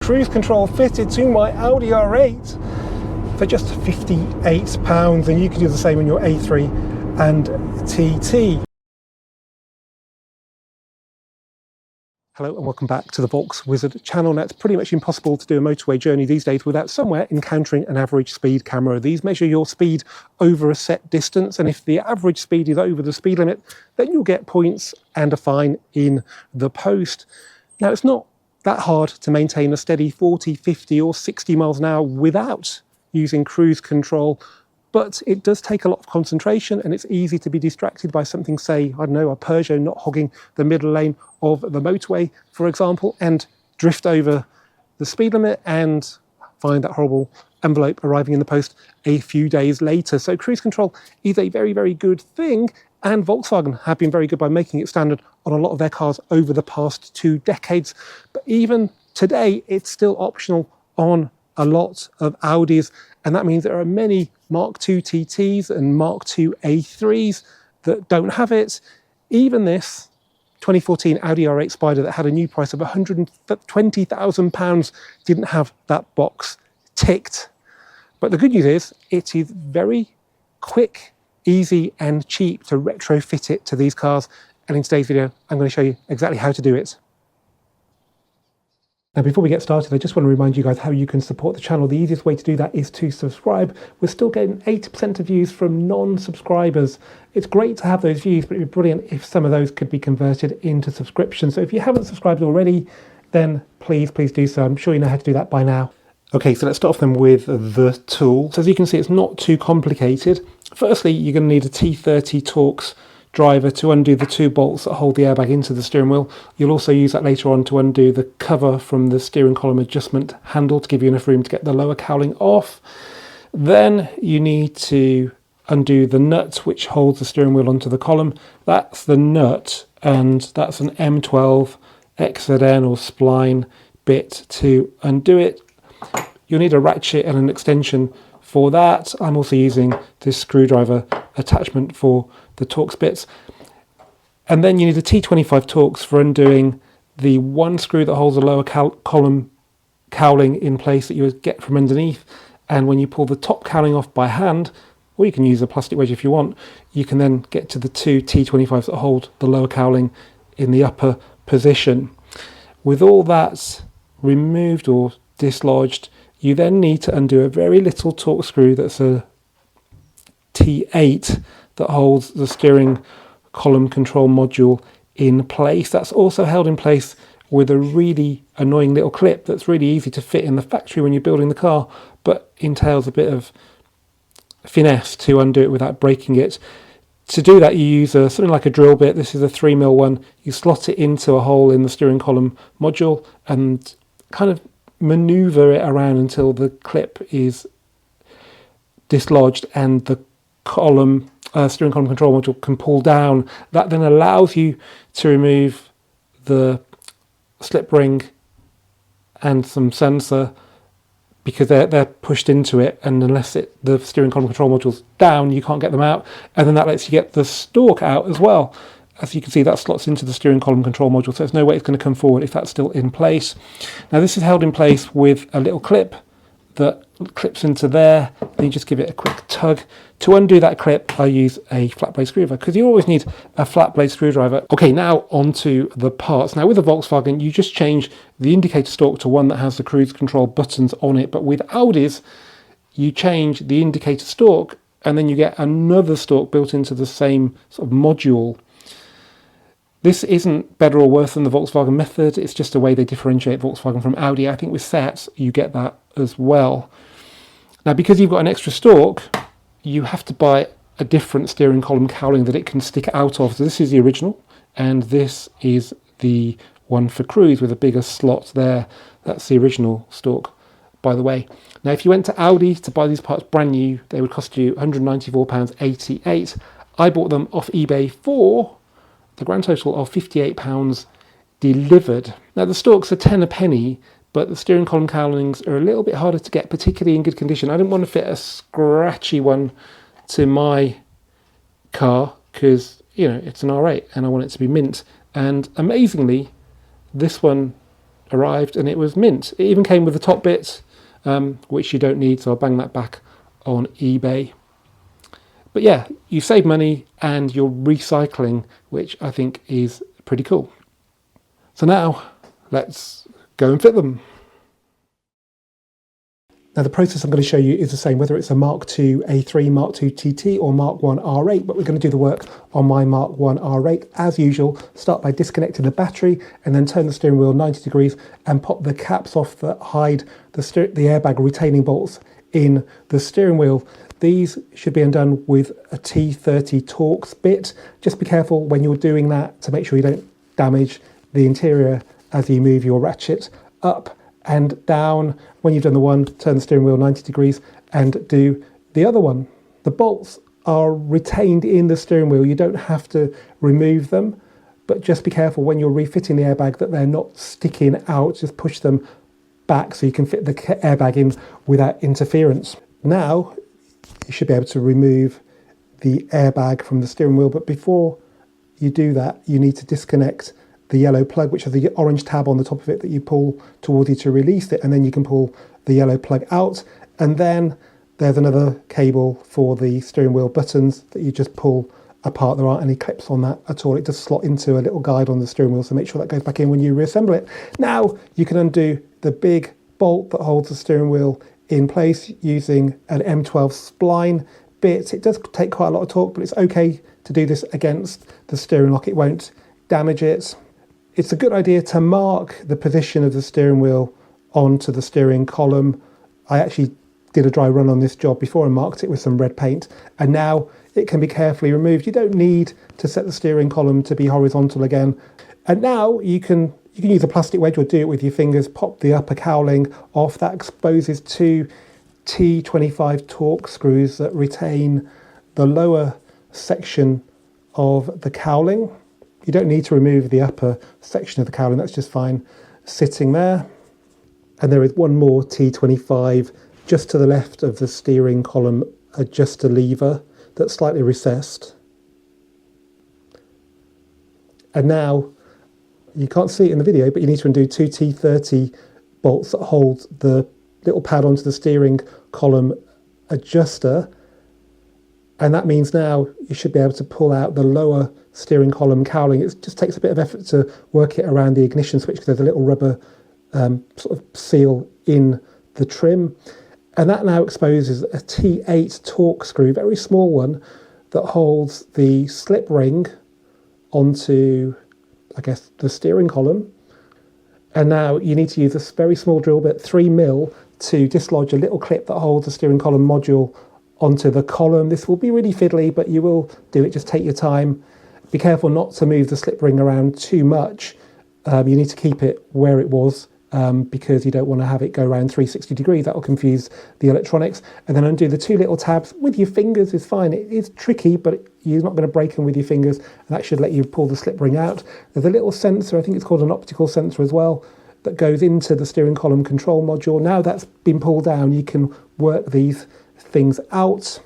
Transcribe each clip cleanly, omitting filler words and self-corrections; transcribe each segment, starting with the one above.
cruise control fitted to my Audi R8 for just £58, and you can do the same on your A3 and TT. Hello and welcome back to the Volks Wizard channel. Now, it's pretty much impossible to do a motorway journey these days without somewhere encountering an average speed camera. These measure your speed over a set distance, and if the average speed is over the speed limit, then you'll get points and a fine in the post. Now, it's not that hard to maintain a steady 40, 50 or 60 miles an hour without using cruise control, but it does take a lot of concentration, and it's easy to be distracted by something, say, I don't know, a Peugeot not hogging the middle lane of the motorway, for example, and drift over the speed limit and find that horrible envelope arriving in the post a few days later. So cruise control is a very, very good thing, and Volkswagen have been very good by making it standard on a lot of their cars over the past 2 decades. But even today, it's still optional on a lot of Audis, and that means there are many Mk2 TTs and Mk2 A3s that don't have it. Even this 2014 Audi R8 Spider that had a new price of £120,000 didn't have that box ticked. But the good news is it is very quick, easy and cheap to retrofit it to these cars, and in today's video I'm going to show you exactly how to do it. Now, before we get started, I just want to remind you guys how you can support the channel. The easiest way to do that is to subscribe. We're still getting 80% of views from non-subscribers. It's great to have those views, but it'd be brilliant if some of those could be converted into subscriptions. So if you haven't subscribed already, then please do so. I'm sure you know how to do that by now. Okay, so let's start off then with the tool. So as you can see, it's not too complicated. Firstly, you're going to need a T30 Torx driver to undo the 2 bolts that hold the airbag into the steering wheel. You'll also use that later on to undo the cover from the steering column adjustment handle to give you enough room to get the lower cowling off. Then you need to undo the nut which holds the steering wheel onto the column. That's the nut, and that's an M12 XZN or spline bit to undo it. You'll need a ratchet and an extension for that. I'm also using this screwdriver attachment for the Torx bits. And then you need a T25 Torx for undoing the 1 screw that holds the lower column cowling in place that you get from underneath. And when you pull the top cowling off by hand, or you can use a plastic wedge if you want, you can then get to the 2 T25s that hold the lower cowling in the upper position. With all that removed or dislodged, you then need to undo a very little Torx screw that's a T8 that holds the steering column control module in place. That's also held in place with a really annoying little clip that's really easy to fit in the factory when you're building the car, but entails a bit of finesse to undo it without breaking it. To do that, you use something like a drill bit. This is a 3mm one. You slot it into a hole in the steering column module and kind of maneuver it around until the clip is dislodged and the steering column control module can pull down. That then allows you to remove the slip ring and some sensor, because they're pushed into it, and unless the steering column control module's down, you can't get them out. And then that lets you get the stalk out as well. As you can see, that slots into the steering column control module, so there's no way it's going to come forward if that's still in place. Now, this is held in place with a little clip that clips into there, and you just give it a quick tug. To undo that clip, I use a flat blade screwdriver, because you always need a flat blade screwdriver. Okay, now onto the parts. Now, with a Volkswagen, you just change the indicator stalk to one that has the cruise control buttons on it, but with Audis, you change the indicator stalk, and then you get another stalk built into the same sort of module. This isn't better or worse than the Volkswagen method, it's just a way they differentiate Volkswagen from Audi. I think with Seat you get that as well. Now, because you've got an extra stalk, you have to buy a different steering column cowling that it can stick out of. So this is the original, and this is the one for cruise with a bigger slot there. That's the original stalk, by the way. Now, if you went to Audi to buy these parts brand new, they would cost you £194.88. I bought them off eBay for the grand total of £58 delivered. Now, the stalks are 10 a penny, but the steering column cowlings are a little bit harder to get, particularly in good condition. I didn't want to fit a scratchy one to my car because, you know, it's an R8 and I want it to be mint. And amazingly, this one arrived and it was mint. It even came with the top bit, which you don't need, so I'll bang that back on eBay. But yeah, you save money and you're recycling, which I think is pretty cool. So now let's go and fit them. Now the process I'm going to show you is the same, whether it's a Mk2 A3, Mk2 TT or Mk1 R8, but we're going to do the work on my Mk1 R8. As usual, start by disconnecting the battery and then turn the steering wheel 90 degrees and pop the caps off that hide the airbag retaining bolts in the steering wheel. These should be undone with a T30 Torx bit. Just be careful when you're doing that to make sure you don't damage the interior as you move your ratchet up and down. When you've done the one, turn the steering wheel 90 degrees and do the other one. The bolts are retained in the steering wheel. You don't have to remove them, but just be careful when you're refitting the airbag that they're not sticking out. Just push them back so you can fit the airbag in without interference. Now, you should be able to remove the airbag from the steering wheel, but before you do that, you need to disconnect the yellow plug, which has the orange tab on the top of it that you pull towards you to release it, and then you can pull the yellow plug out. And then there's another cable for the steering wheel buttons that you just pull apart. There aren't any clips on that at all. It does slot into a little guide on the steering wheel, so make sure that goes back in when you reassemble it. Now you can undo the big bolt that holds the steering wheel in place using an M12 spline bit. It does take quite a lot of torque, but it's okay to do this against the steering lock. It won't damage it. It's a good idea to mark the position of the steering wheel onto the steering column. I actually did a dry run on this job before and marked it with some red paint, and now it can be carefully removed. You don't need to set the steering column to be horizontal again. And now you can use a plastic wedge or do it with your fingers. Pop the upper cowling off. That exposes two T25 Torx screws that retain the lower section of the cowling. You don't need to remove the upper section of the cowling, that's just fine sitting there. And there is one more T25 just to the left of the steering column adjuster lever that's slightly recessed. And now, you can't see it in the video, but you need to undo two T30 bolts that hold the little pad onto the steering column adjuster. And that means now you should be able to pull out the lower steering column cowling. It just takes a bit of effort to work it around the ignition switch because there's a little rubber sort of seal in the trim. And that now exposes a T8 Torx screw, very small one, that holds the slip ring onto, I guess, the steering column. And now you need to use a very small drill bit, 3mm, to dislodge a little clip that holds the steering column module onto the column. This will be really fiddly, but you will do it. Just take your time. Be careful not to move the slip ring around too much. You need to keep it where it was because you don't want to have it go around 360 degrees. That will confuse the electronics. And then undo the two little tabs with your fingers is fine. It is tricky, but you're not going to break them with your fingers, and that should let you pull the slip ring out. There's a little sensor, I think it's called an optical sensor as well, that goes into the steering column control module. Now that's been pulled down, you can work these things out.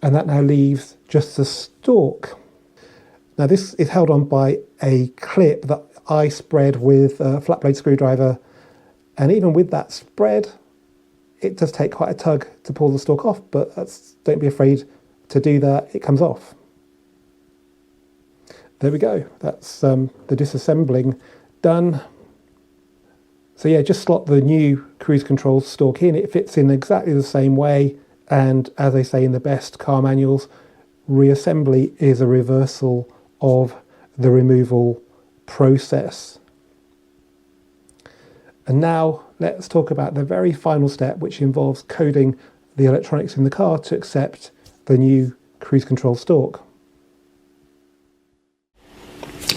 And that now leaves just the stalk. Now this is held on by a clip that I spread with a flat blade screwdriver, and even with that spread, it does take quite a tug to pull the stalk off, but don't be afraid to do that, it comes off. There we go, that's the disassembling done. So yeah, just slot the new cruise control stalk in. It fits in exactly the same way, and as they say in the best car manuals, reassembly is a reversal of the removal process. And now let's talk about the very final step, which involves coding the electronics in the car to accept the new cruise control stalk.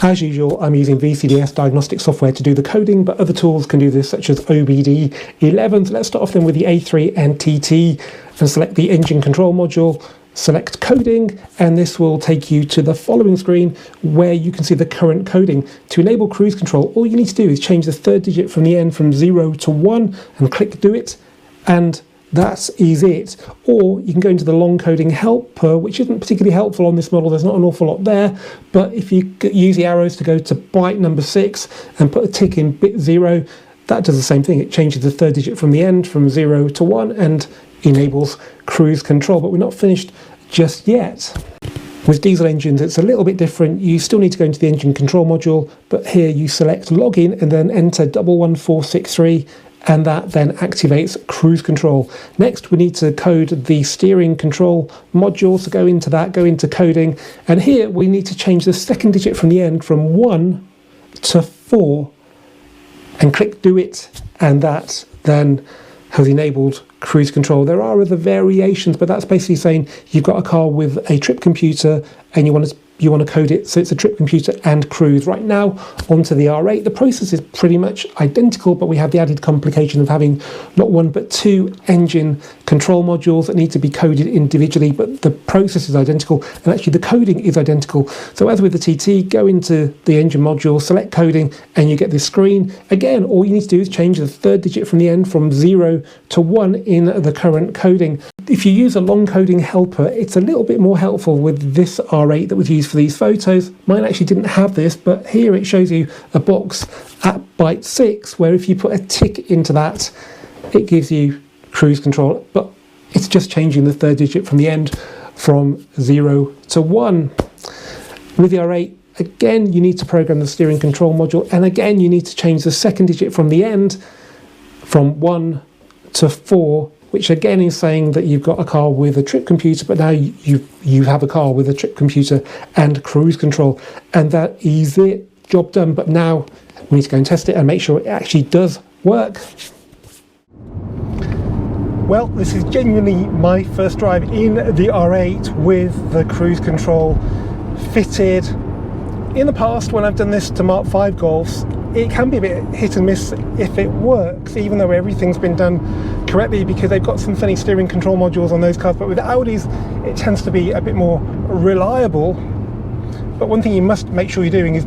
As usual, I'm using VCDS diagnostic software to do the coding, but other tools can do this, such as OBD11. So let's start off then with the A3 and TT and select the engine control module, select coding, and this will take you to the following screen where you can see the current coding. To enable cruise control, all you need to do is change the third digit from the end from 0 to 1 and click do it, and that is it. Or you can go into the long coding helper, which isn't particularly helpful on this model. There's not an awful lot there, but if you use the arrows to go to byte number 6 and put a tick in bit 0, that does the same thing. It changes the third digit from the end from 0 to 1 and enables cruise control. But we're not finished just yet. With diesel engines, it's a little bit different. You still need to go into the engine control module, but here you select login and then enter 11463, and that then activates cruise control. Next, we need to code the steering control module, so go into that, go into coding, and here we need to change the second digit from the end from 1 to 4, and click do it, and that then has enabled cruise control. There are other variations, but that's basically saying you've got a car with a trip computer and you want to code it so it's a trip computer and cruise. Right now, onto the R8, the process is pretty much identical, but we have the added complication of having not one but 2 engine control modules that need to be coded individually, but the process is identical, and actually the coding is identical. So as with the TT, go into the engine module, select coding, and you get this screen. Again, all you need to do is change the third digit from the end from 0 to 1 in the current coding. If you use a long coding helper, it's a little bit more helpful with this R8 that was used for these photos. Mine actually didn't have this, but here it shows you a box at byte 6, where if you put a tick into that, it gives you cruise control, but it's just changing the third digit from the end from 0 to 1. With the R8, again, you need to program the steering control module, and again, you need to change the second digit from the end from 1 to 4, which again is saying that you've got a car with a trip computer, but now you have a car with a trip computer and cruise control, and that is it, job done. But now we need to go and test it and make sure it actually does work. Well, this is genuinely my first drive in the R8 with the cruise control fitted. In the past, when I've done this to Mark V Golfs, it can be a bit hit and miss if it works, even though everything's been done correctly, because they've got some funny steering control modules on those cars. But with Audis, it tends to be a bit more reliable. But one thing you must make sure you're doing is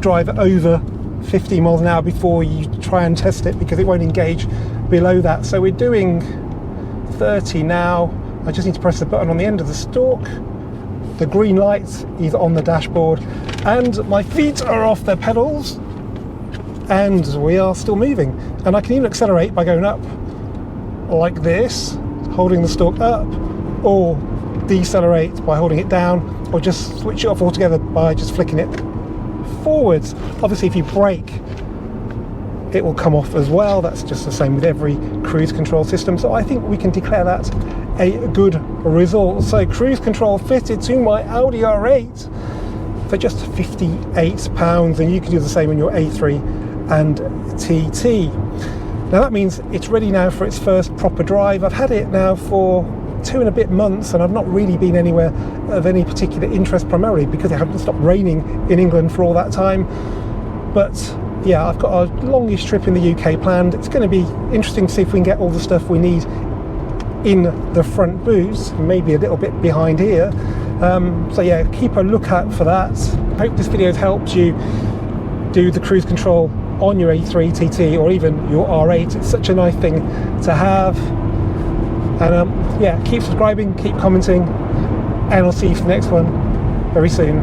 drive over 50 miles an hour before you try and test it, because it won't engage below that. So we're doing 30 now. I just need to press the button on the end of the stalk. The green light is on the dashboard, and my feet are off the pedals, and we are still moving. And I can even accelerate by going up like this, holding the stalk up, or decelerate by holding it down, or just switch it off altogether by just flicking it forwards. Obviously, if you brake, it will come off as well. That's just the same with every cruise control system. So I think we can declare that a good result. So cruise control fitted to my Audi R8 for just £58, and you can do the same on your A3 and TT. Now that means it's ready now for its first proper drive. I've had it now for 2 and a bit months, and I've not really been anywhere of any particular interest, primarily because it hadn't stopped raining in England for all that time. But yeah, I've got a longish trip in the UK planned. It's going to be interesting to see if we can get all the stuff we need in the front boot, maybe a little bit behind here. So yeah, keep a lookout for that. I hope this video has helped you do the cruise control on your A3 TT or even your R8. It's such a nice thing to have. And yeah, keep subscribing, keep commenting, and I'll see you for the next one very soon.